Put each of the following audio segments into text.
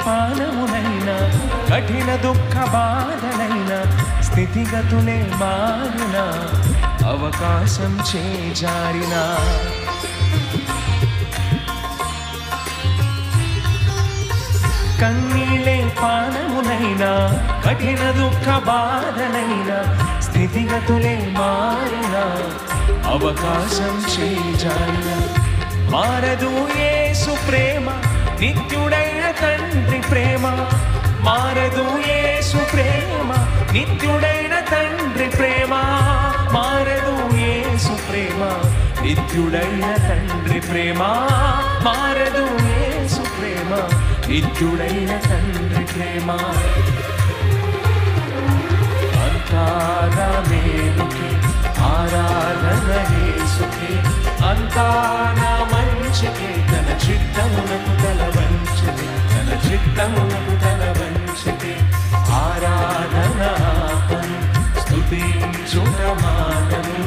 పానమునైనా కఠిన దుఃఖ బాధలైనా స్థితిగతులే మారిన అవకాశం చేజారినా కన్నీళ్ళే పానమునైనా కఠిన దుఃఖ బాధలైనా స్థితిగతులే మారిన అవకాశం చేజారిన మారదు యేసు ప్రేమ నిత్యుడైన తండ్రి ప్రేమ మారదు యేసు ప్రేమ నిత్యుడైన తండ్రి ప్రేమ మారదు యేసు ప్రేమ నిత్యుడైన తండ్రి ప్రేమ మారదు యేసు ప్రేమ నిత్యుడైన తండ్రి ప్రేమ అంతా మేలుకి ఆరాధన యేసుకి అంతా నా మంచికి తన చిత్తమునకు తల వంచితే తన చిత్తమునకు తల వంచితే ఆరాధనాపను స్తుతించుట మానను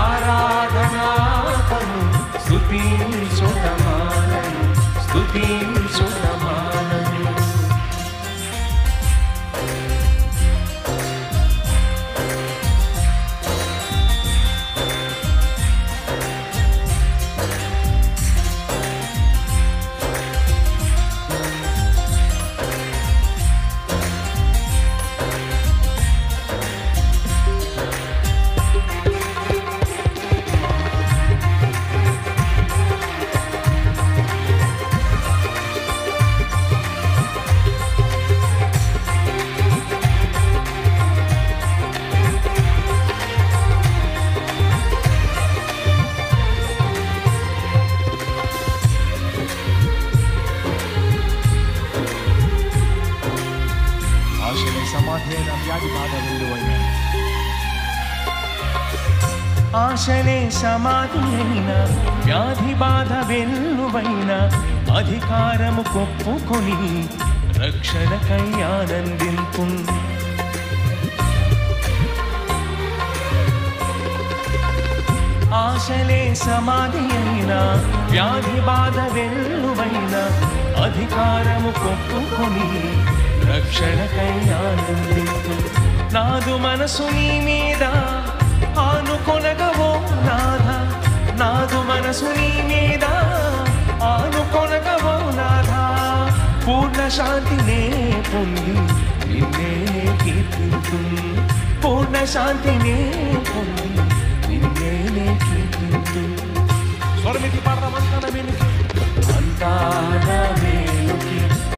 ఆరాధనాపను స్తుతించుట మానను స్తుతించుట మానను ఆశలే సమాధి అయినా వ్యాధి బాధ వెల్లువైనా అధికారము కొప్పుకొని రక్షణకై ఆనందింపు ఆశలే సమాధి అయినా వ్యాధి బాధ వెల్లువైనా అధికారము కొప్పుకొని రక్షణకై ఆనందింపు నాదు మనసు నీ మీద ఆనుకొనగవో నాథ నాదు మనసు నీ మీద ఆనుకొనగవో నాథ పూర్ణ శాంతినే పొంది నిన్నే కీర్తింతు పూర్ణ శాంతినే పొంది నిన్నే కీర్తింతు స్వరమితి పాడదామంతా అంతా